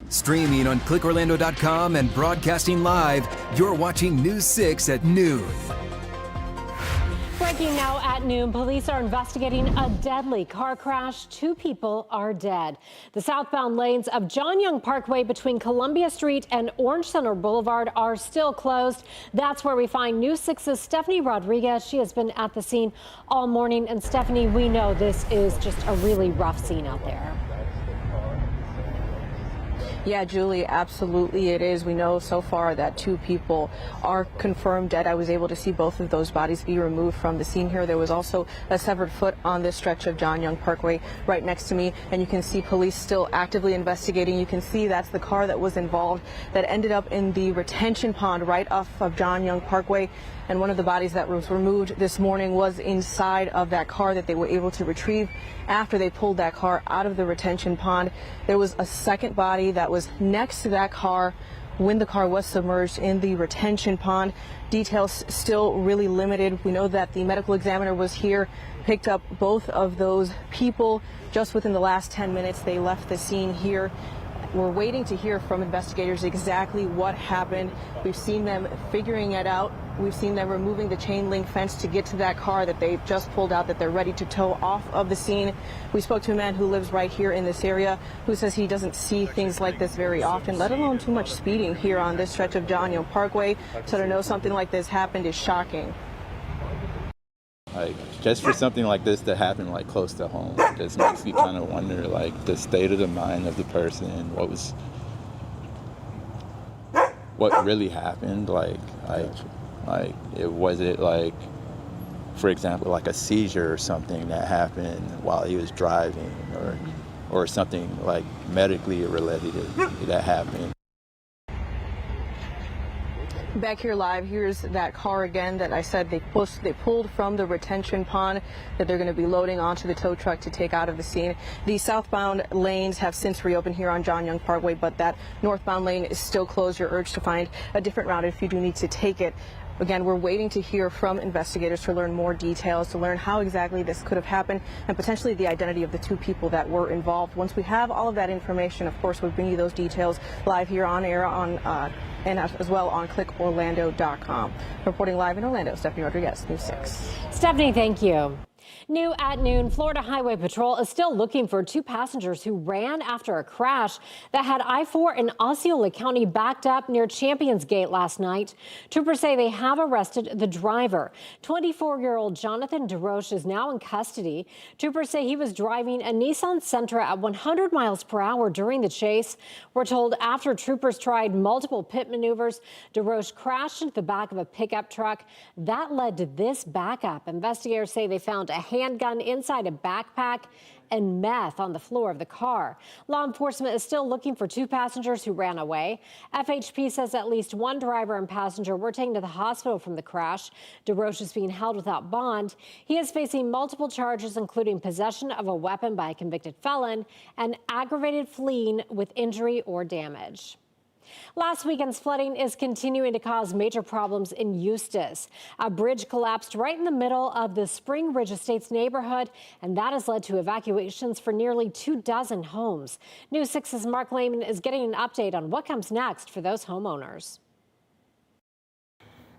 Streaming on clickorlando.com and broadcasting live, you're watching News 6 at noon. Breaking now at noon, police are investigating a deadly car crash. 2 people are dead. The southbound lanes of John Young Parkway between Columbia Street and Orange Center Boulevard are still closed. That's where we find News 6's Stephanie Rodriguez. She has been at the scene all morning. And Stephanie, we know this is just a really rough scene out there. Yeah, Julie, absolutely it is. We know so far that 2 people are confirmed dead. I was able to see both of those bodies be removed from the scene here. There was also a severed foot on this stretch of John Young Parkway right next to me, and you can see police still actively investigating. You can see that's the car that was involved that ended up in the retention pond right off of John Young Parkway. And one of the bodies that was removed this morning was inside of that car that they were able to retrieve after they pulled that car out of the retention pond. There was a second body that was next to that car when the car was submerged in the retention pond. Details still really limited. We know that the medical examiner was here, picked up both of those people just within the last 10 minutes. They left the scene here. We're waiting to hear from investigators exactly what happened. We've seen them figuring it out. We've seen them removing the chain link fence to get to that car that they just pulled out, that they're ready to tow off of the scene. We spoke to a man who lives right here in this area who says he doesn't see things like this very often, let alone too much speeding here on this stretch of John Young Parkway. So to know something like this happened is shocking. Like, just for something like this to happen like close to home, it just makes you kind of wonder like the state of the mind of the person, what really happened. Like was it like, for example, like a seizure or something that happened while he was driving, or something like medically related that happened. Back here live, here's that car again that I said they pulled from the retention pond that they're going to be loading onto the tow truck to take out of the scene. The southbound lanes have since reopened here on John Young Parkway, but that northbound lane is still closed. You're urged to find a different route if you do need to take it. Again, we're waiting to hear from investigators to learn more details, to learn how exactly this could have happened, and potentially the identity of the 2 people that were involved. Once we have all of that information, of course, we'll bring you those details live here on air and as well on clickorlando.com. Reporting live in Orlando, Stephanie Rodriguez, News 6. Stephanie, thank you. New at noon, Florida Highway Patrol is still looking for 2 passengers who ran after a crash that had I-4 in Osceola County backed up near Champions Gate last night. Troopers say they have arrested the driver. 24-year-old Jonathan DeRoche is now in custody. Troopers say he was driving a Nissan Sentra at 100 miles per hour during the chase. We're told after troopers tried multiple pit maneuvers, DeRoche crashed into the back of a pickup truck. That led to this backup. Investigators say they found a handgun inside a backpack and meth on the floor of the car. Law enforcement is still looking for 2 passengers who ran away. FHP says at least 1 driver and passenger were taken to the hospital from the crash. DeRoche is being held without bond. He is facing multiple charges, including possession of a weapon by a convicted felon and aggravated fleeing with injury or damage. Last weekend's flooding is continuing to cause major problems in Eustis. A bridge collapsed right in the middle of the Spring Ridge Estates neighborhood, and that has led to evacuations for nearly 24 homes. News 6's Mark Lehman is getting an update on what comes next for those homeowners.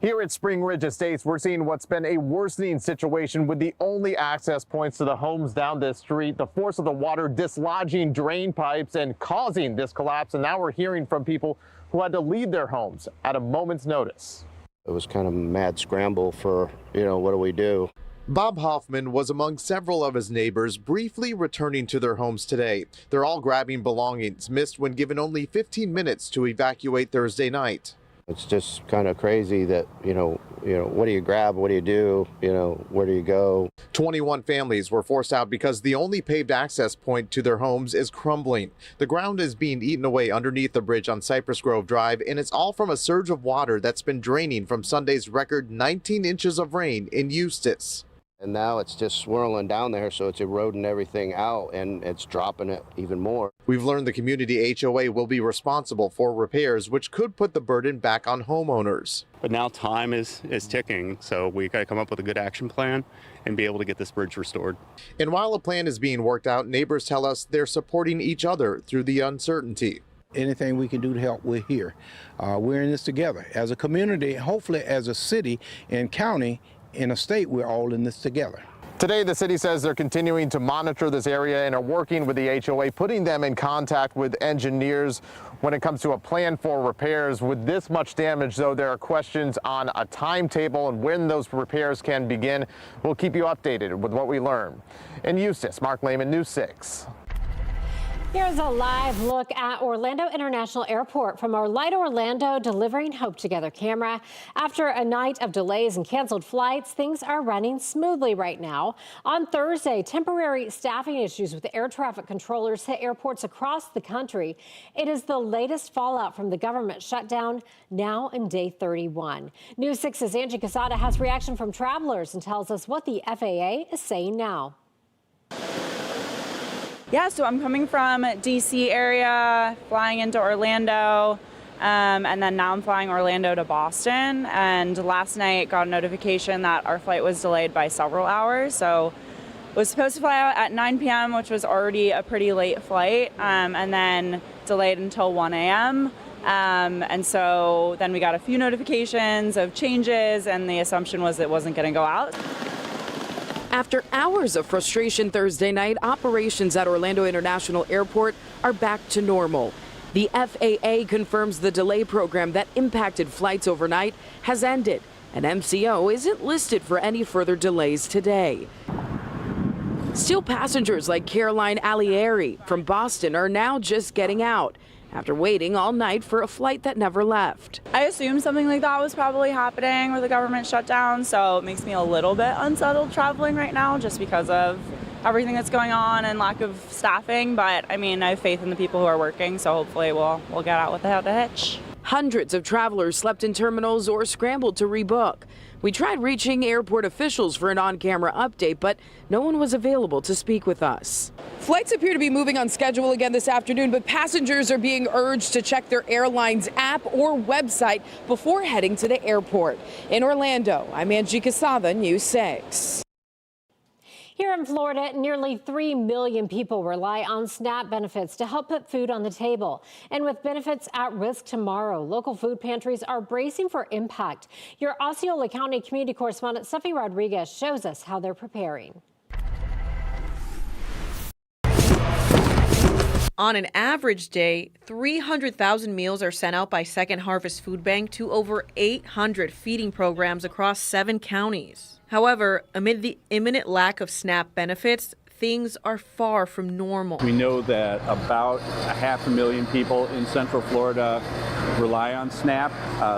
Here at Spring Ridge Estates, we're seeing what's been a worsening situation with the only access points to the homes down this street. The force of the water dislodging drain pipes and causing this collapse. And now we're hearing from people who had to leave their homes at a moment's notice. It was kind of a mad scramble for, what do we do? Bob Hoffman was among several of his neighbors briefly returning to their homes today. They're all grabbing belongings, missed when given only 15 minutes to evacuate Thursday night. It's just kind of crazy that, what do you grab? What do you do? Where do you go? 21 families were forced out because the only paved access point to their homes is crumbling. The ground is being eaten away underneath the bridge on Cypress Grove Drive, and it's all from a surge of water that's been draining from Sunday's record 19 inches of rain in Eustis. And now it's just swirling down there, so it's eroding everything out, and it's dropping it even more. We've learned the community HOA will be responsible for repairs, which could put the burden back on homeowners. But now time is ticking, so we got to come up with a good action plan and be able to get this bridge restored. And while a plan is being worked out, neighbors tell us they're supporting each other through the uncertainty. Anything we can do to help, we're here. We're in this together. As a community, hopefully as a city and county, in a state, we're all in this together. Today, the city says they're continuing to monitor this area and are working with the HOA, putting them in contact with engineers when it comes to a plan for repairs. With this much damage, though, there are questions on a timetable and when those repairs can begin. We'll keep you updated with what we learn. In Eustis, Mark Lehman, News 6. Here's a live look at Orlando International Airport from our Light Orlando Delivering Hope Together camera. After a night of delays and canceled flights, things are running smoothly right now. On Thursday, temporary staffing issues with air traffic controllers hit airports across the country. It is the latest fallout from the government shutdown, now in day 31. News 6's Angie Casada has reaction from travelers and tells us what the FAA is saying now. Yeah, so I'm coming from DC area, flying into Orlando, and then now I'm flying Orlando to Boston. And last night got a notification that our flight was delayed by several hours. So was supposed to fly out at 9 p.m., which was already a pretty late flight, and then delayed until 1 a.m. And so then we got a few notifications of changes, and the assumption was it wasn't going to go out. After hours of frustration Thursday night, operations at Orlando International Airport are back to normal. The FAA confirms the delay program that impacted flights overnight has ended, and MCO isn't listed for any further delays today. Still, passengers like Caroline Alieri from Boston are now just getting out after waiting all night for a flight that never left. I assumed something like that was probably happening with the government shutdown, so it makes me a little bit unsettled traveling right now just because of everything that's going on and lack of staffing. But I mean, I have faith in the people who are working, so hopefully we'll get out without a hitch. Hundreds of travelers slept in terminals or scrambled to rebook. We tried reaching airport officials for an on-camera update, but no one was available to speak with us. Flights appear to be moving on schedule again this afternoon, but passengers are being urged to check their airline's app or website before heading to the airport. In Orlando, I'm Angie Casada, News 6. Here in Florida, nearly 3 million people rely on SNAP benefits to help put food on the table. And with benefits at risk tomorrow, local food pantries are bracing for impact. Your Osceola County community correspondent Steffi Rodriguez shows us how they're preparing. On an average day, 300,000 meals are sent out by Second Harvest Food Bank to over 800 feeding programs across 7 counties. However, amid the imminent lack of SNAP benefits, things are far from normal. We know that about 500,000 people in Central Florida rely on SNAP.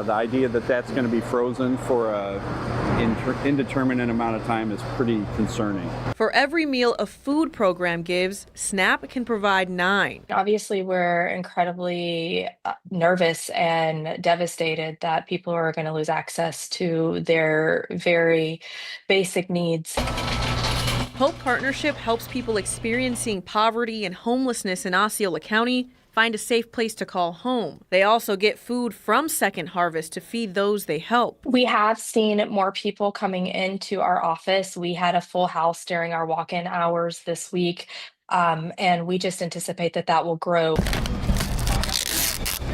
The idea that that's going to be frozen for an indeterminate amount of time is pretty concerning. For every meal a food program gives, SNAP can provide 9. Obviously, we're incredibly nervous and devastated that people are going to lose access to their very basic needs. Hope Partnership helps people experiencing poverty and homelessness in Osceola County find a safe place to call home. They also get food from Second Harvest to feed those they help. We have seen more people coming into our office. We had a full house during our walk-in hours this week, and we just anticipate that that will grow.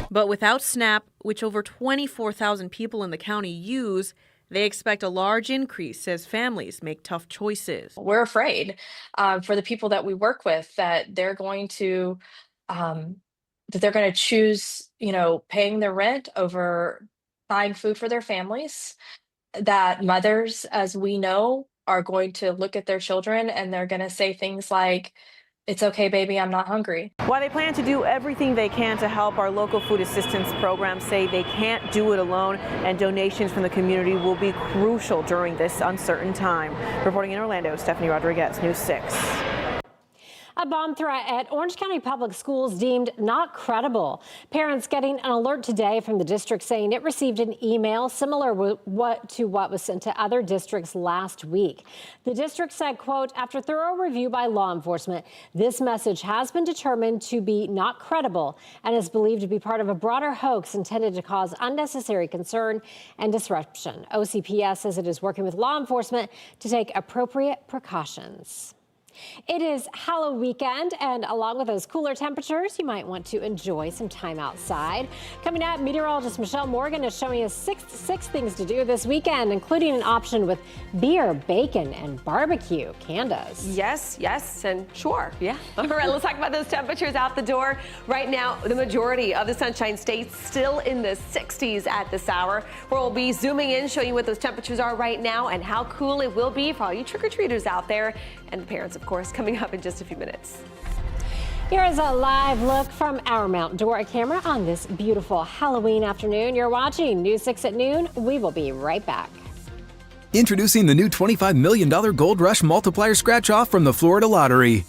But without SNAP, which over 24,000 people in the county use, they expect a large increase as families make tough choices. We're afraid for the people that we work with that they're going to choose, paying their rent over buying food for their families. That mothers, as we know, are going to look at their children and they're going to say things like, "It's okay, baby, I'm not hungry." While they plan to do everything they can to help, our local food assistance programs say they can't do it alone, and donations from the community will be crucial during this uncertain time. Reporting in Orlando, Stephanie Rodriguez, News 6. A bomb threat at Orange County Public Schools deemed not credible. Parents getting an alert today from the district saying it received an email similar to what was sent to other districts last week. The district said, quote, "After thorough review by law enforcement, this message has been determined to be not credible and is believed to be part of a broader hoax intended to cause unnecessary concern and disruption." OCPS says it is working with law enforcement to take appropriate precautions. It is Halloween weekend, and along with those cooler temperatures, you might want to enjoy some time outside. Coming up, meteorologist Michelle Morgan is showing us six things to do this weekend, including an option with beer, bacon, and barbecue. Candace. Yes, and sure, yeah. All right, let's talk about those temperatures out the door. Right now, the majority of the Sunshine State still in the 60s at this hour. We'll be zooming in, showing you what those temperatures are right now and how cool it will be for all you trick-or-treaters out there. And the parents, of course, coming up in just a few minutes. Here is a live look from our Mount Dora camera on this beautiful Halloween afternoon. You're watching News 6 at noon. We will be right back. Introducing the new $25 million Gold Rush Multiplier Scratch-Off from the Florida Lottery.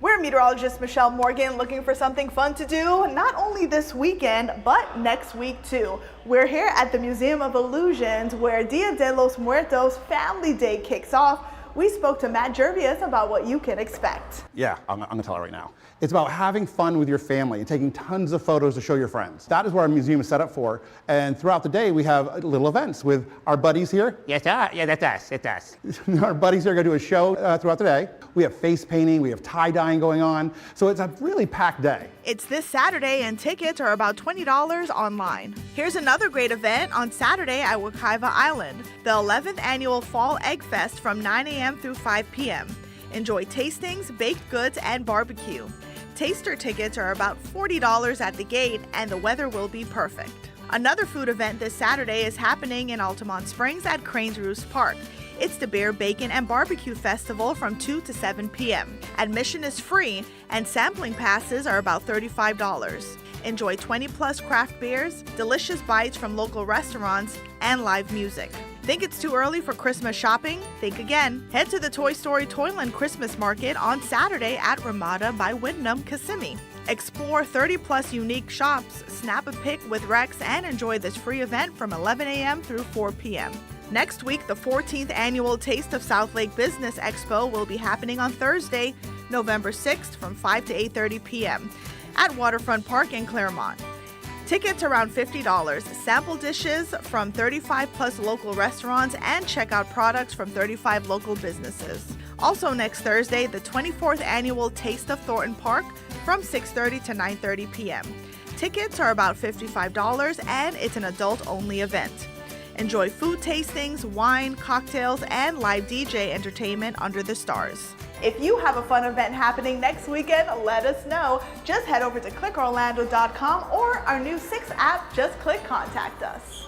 We're meteorologist Michelle Morgan looking for something fun to do, not only this weekend, but next week too. We're here at the Museum of Illusions where Dia de los Muertos Family Day kicks off. We spoke to Matt Jervius about what you can expect. Yeah, I'm gonna tell her right now. It's about having fun with your family and taking tons of photos to show your friends. That is what our museum is set up for. And throughout the day, we have little events with our buddies here. Yes, yeah, that's us, it's us. Our buddies here are gonna do a show throughout the day. We have face painting, we have tie-dyeing going on. So it's a really packed day. It's this Saturday and tickets are about $20 online. Here's another great event on Saturday at Wekiva Island, the 11th annual Fall Egg Fest from 9 a.m. through 5 p.m. Enjoy tastings, baked goods, and barbecue. Taster tickets are about $40 at the gate and the weather will be perfect. Another food event this Saturday is happening in Altamont Springs at Cranes Roost Park. It's the Beer, Bacon, and Barbecue Festival from 2 to 7 p.m. Admission is free and sampling passes are about $35. Enjoy 20-plus craft beers, delicious bites from local restaurants, and live music. Think it's too early for Christmas shopping? Think again. Head to the Toy Story Toyland Christmas Market on Saturday at Ramada by Wyndham, Kissimmee. Explore 30-plus unique shops, snap a pic with Rex, and enjoy this free event from 11 a.m. through 4 p.m. Next week, the 14th annual Taste of South Lake Business Expo will be happening on Thursday, November 6th from 5 to 8:30 p.m. at Waterfront Park in Claremont. Tickets around $50, sample dishes from 35 plus local restaurants, and check out products from 35 local businesses. Also next Thursday, the 24th annual Taste of Thornton Park from 6:30 to 9:30 p.m. Tickets are about $55 and it's an adult-only event. Enjoy food tastings, wine, cocktails, and live DJ entertainment under the stars. If you have a fun event happening next weekend, let us know. Just head over to clickorlando.com or our new 6 app, just click contact us.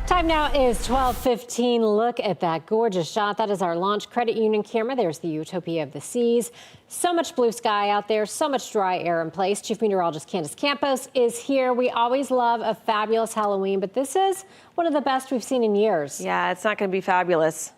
Time now is 12:15. Look at that gorgeous shot. That is our Launch Credit Union camera. There's the utopia of the seas. So much blue sky out there, so much dry air in place. Chief Meteorologist Candace Campos is here. We always love a fabulous Halloween, but this is one of the best we've seen in years. Yeah, it's not going to be fabulous.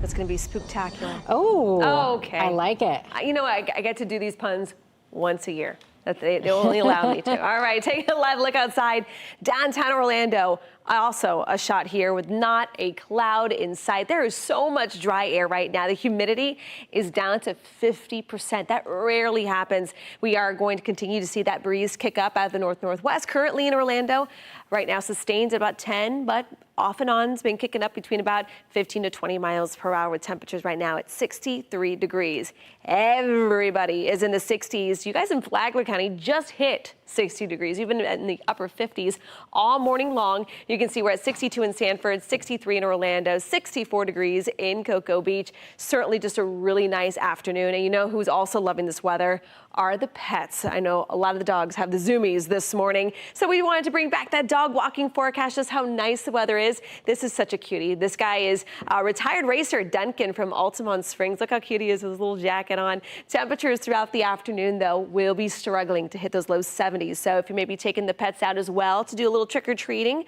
It's going to be spooktacular. Oh, okay. I like it. You know, I get to do these puns once a year. That they only allow me to. All right, take a live look outside downtown Orlando. Also a shot here with not a cloud in sight. There is so much dry air right now. The humidity is down to 50%. That rarely happens. We are going to continue to see that breeze kick up out of the north-northwest. Currently in Orlando, right now sustained at about 10, but off and on, it's been kicking up between about 15 to 20 miles per hour with temperatures right now at 63 degrees. Everybody is in the 60s. You guys in Flagler County just hit 60 degrees. You've been in the upper 50s all morning long. You can see we're at 62 in Sanford, 63 in Orlando, 64 degrees in Cocoa Beach. Certainly just a really nice afternoon. And you know who's also loving this weather are the pets. I know a lot of the dogs have the zoomies this morning. So we wanted to bring back that dog walking forecast, just how nice the weather is. This is such a cutie. This guy is a retired racer, Duncan from Altamont Springs. Look how cute he is with his little jacket on. Temperatures throughout the afternoon, though, will be struggling to hit those low 70s. So if you may be taking the pets out as well to do a little trick-or-treating,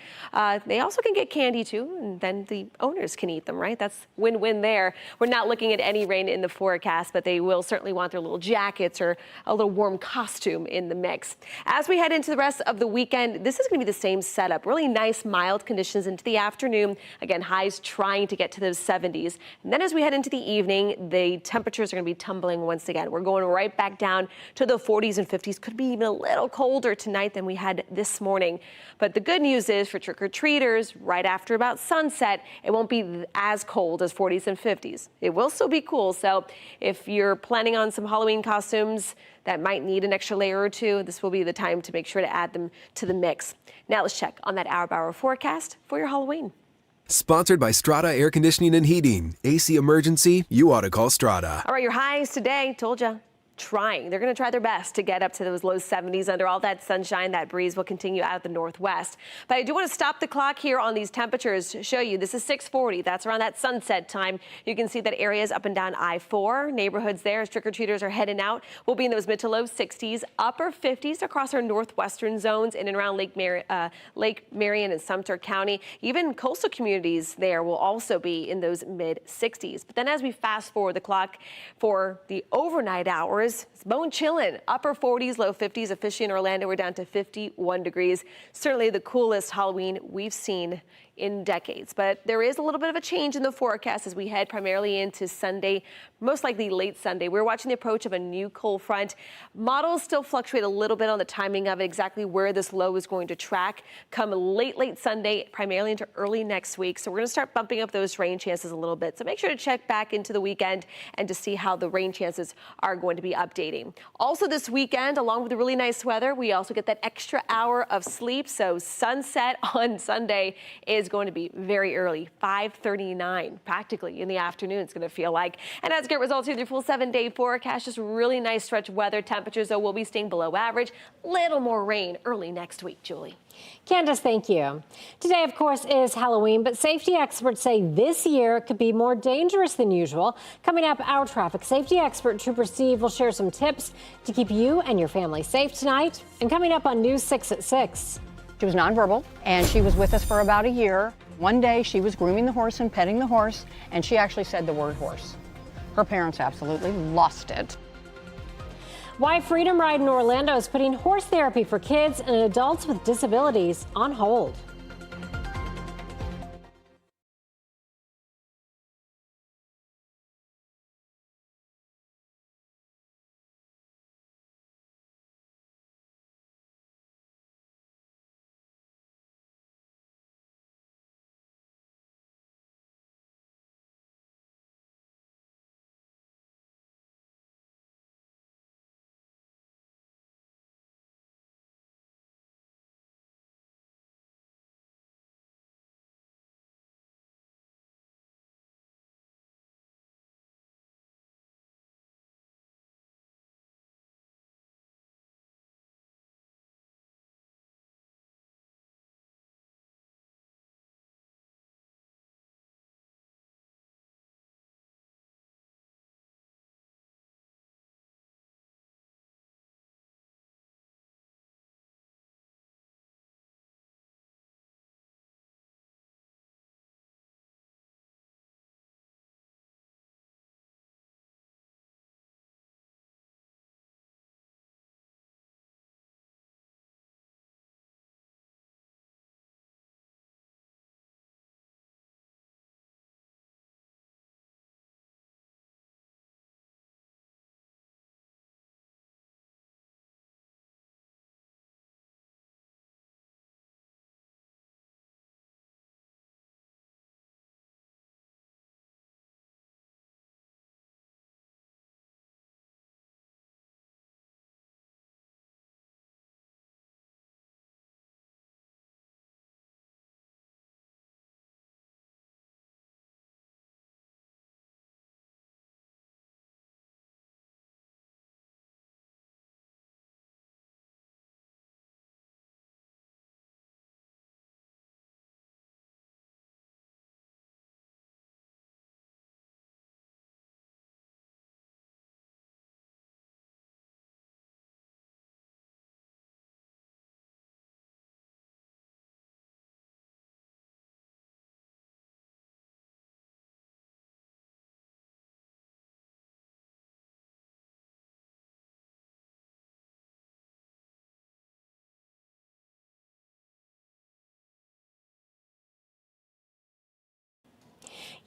they also can get candy too, and then the owners can eat them, right? That's win-win there. We're not looking at any rain in the forecast, but they will certainly want their little jackets or a little warm costume in the mix. As we head into the rest of the weekend, this is going to be the same setup. Really nice, mild conditions into the afternoon. Again, highs trying to get to those 70s. And then as we head into the evening, the temperatures are going to be tumbling once again. We're going right back down to the 40s and 50s. Could be even a little colder tonight than we had this morning. But the good news is for trick-or-treaters, right after about sunset, it won't be as cold as 40s and 50s. It will still be cool. So if you're planning on some Halloween costumes that might need an extra layer or two, this will be the time to make sure to add them to the mix. Now let's check on that hour-by-hour forecast for your Halloween. Sponsored by Strata Air Conditioning and Heating. AC emergency, you ought to call Strata. All right, your highs today, told you. They're going to try their best to get up to those low 70s under all that sunshine. That breeze will continue out of the northwest. But I do want to stop the clock here on these temperatures to show you. This is 6:40. That's around that sunset time. You can see that areas up and down I-4, neighborhoods there as trick-or-treaters are heading out. We'll be in those mid to low 60s, upper 50s across our northwestern zones in and around Lake Marion and Sumter County. Even coastal communities there will also be in those mid 60s. But then as we fast forward the clock for the overnight hours, it's bone chilling. Upper 40s, low 50s. Officially in Orlando, we're down to 51 degrees. Certainly the coolest Halloween we've seen in decades. But there is a little bit of a change in the forecast as we head primarily into Sunday, most likely late Sunday. We're watching the approach of a new cold front. Models still fluctuate a little bit on the timing of it, exactly where this low is going to track come late Sunday, primarily into early next week. So we're going to start bumping up those rain chances a little bit. So make sure to check back into the weekend and to see how the rain chances are going to be updating. Also this weekend, along with the really nice weather, we also get that extra hour of sleep. So sunset on Sunday is going to be very early, 5:39, practically in the afternoon it's going to feel like. And as get results here, your full 7-day forecast, just really nice stretch of weather. Temperatures, though, will be staying below average. Little more rain early next week, Julie. Candace, thank you. Today, of course, is Halloween, but safety experts say this year could be more dangerous than usual. Coming up, our traffic safety expert, Trooper Steve, will share some tips to keep you and your family safe tonight. And coming up on News 6 at 6. She was nonverbal, and she was with us for about a year. One day, she was grooming the horse and petting the horse, and she actually said the word horse. Her parents absolutely lost it. Why Freedom Ride in Orlando is putting horse therapy for kids and adults with disabilities on hold.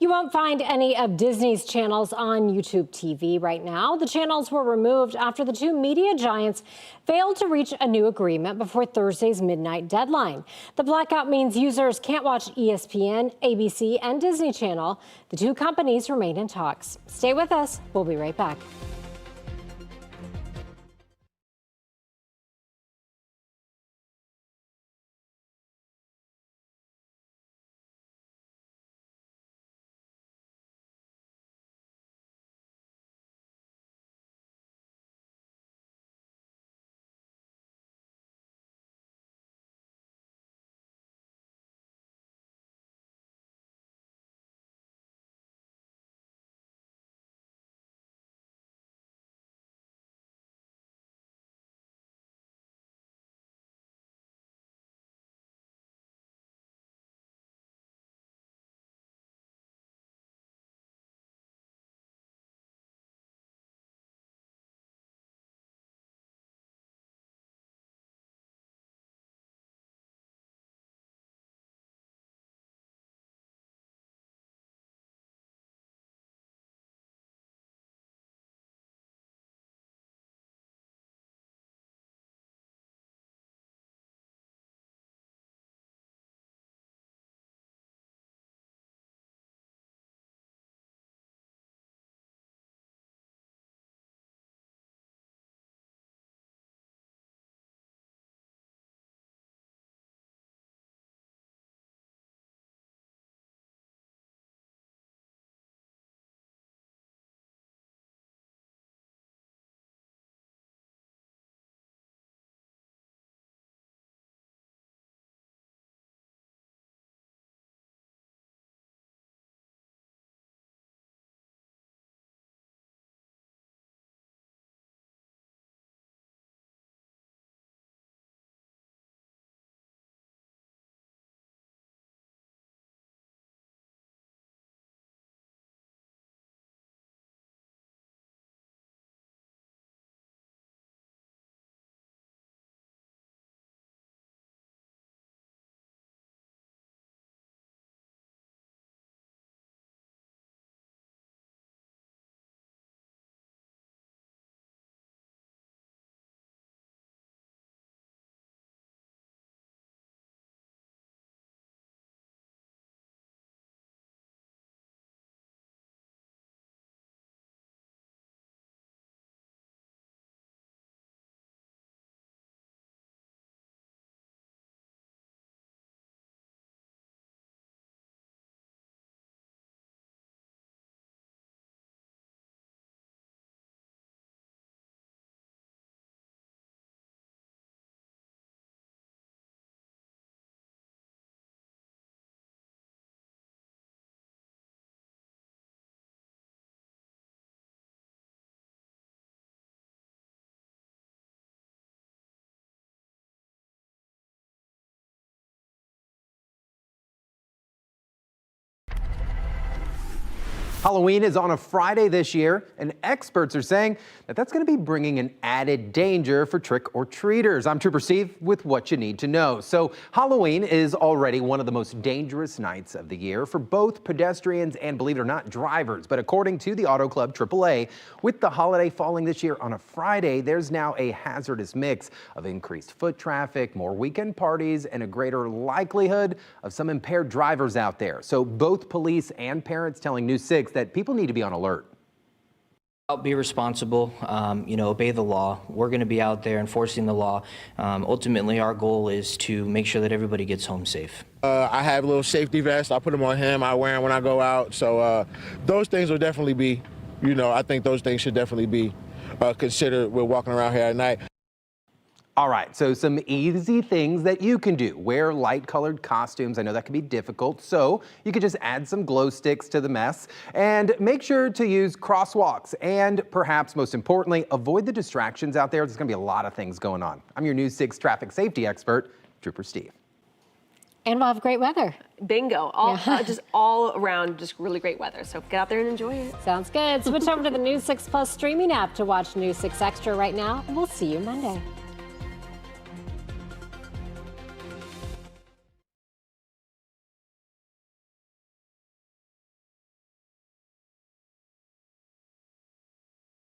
You won't find any of Disney's channels on YouTube TV right now. The channels were removed after the two media giants failed to reach a new agreement before Thursday's midnight deadline. The blackout means users can't watch ESPN, ABC, and Disney Channel. The two companies remain in talks. Stay with us. We'll be right back. Halloween is on a Friday this year, and experts are saying that that's going to be bringing an added danger for trick-or-treaters. I'm Trooper Steve with what you need to know. So Halloween is already one of the most dangerous nights of the year for both pedestrians and, believe it or not, drivers. But according to the Auto Club AAA, with the holiday falling this year on a Friday, there's now a hazardous mix of increased foot traffic, more weekend parties, and a greater likelihood of some impaired drivers out there. So both police and parents telling News 6 that people need to be on alert. Be responsible, obey the law. We're going to be out there enforcing the law. Ultimately, our goal is to make sure that everybody gets home safe. I have a little safety vest. I put them on him. I wear them when I go out. So those things will definitely be, I think those things should definitely be considered when walking around here at night. All right, so some easy things that you can do. Wear light-colored costumes. I know that can be difficult, so you could just add some glow sticks to the mess. And make sure to use crosswalks. And perhaps most importantly, avoid the distractions out there. There's going to be a lot of things going on. I'm your News 6 traffic safety expert, Trooper Steve. And we'll have great weather. Bingo. Just all around, just really great weather. So get out there and enjoy it. Sounds good. Switch over to the News 6 Plus streaming app to watch News 6 Extra right now. And we'll see you Monday.